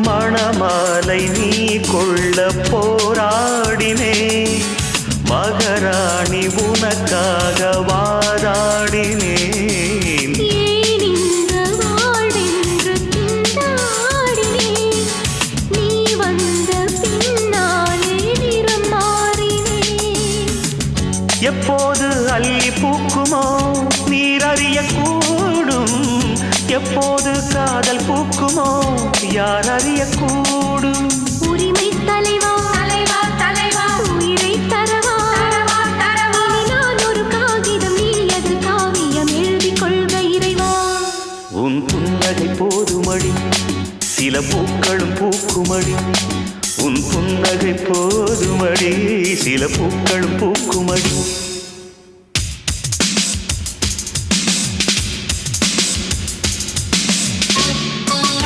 மணமாலை நீ கொள்ள போராடினே மகராணி உனக்காக வாதாடினேன். ஏன் இந்த வாழ்வென்று திண்டாடினேன், நீ வந்த பின்னாலே நிறம் மாறினேன். எப்போது அள்ளி பூக்குமோ நீர் அறியக்கூடும், எப்போது காதல் பூக்குமோ யார் அறியக்கூடும். உரிமை தலைவா தலைவா தலைவா, உயிரை தரவா தரவா தரவா, நான் ஒரு காகிதம், நீ அது காவியம், எழுதிக் கொள்க இறைவா. உன் புன்னகை போதுமடி, சில பூக்களும் பூக்குமடி. உன் புன்னகை போதுமடி, சில பூக்களும் பூக்குமடி.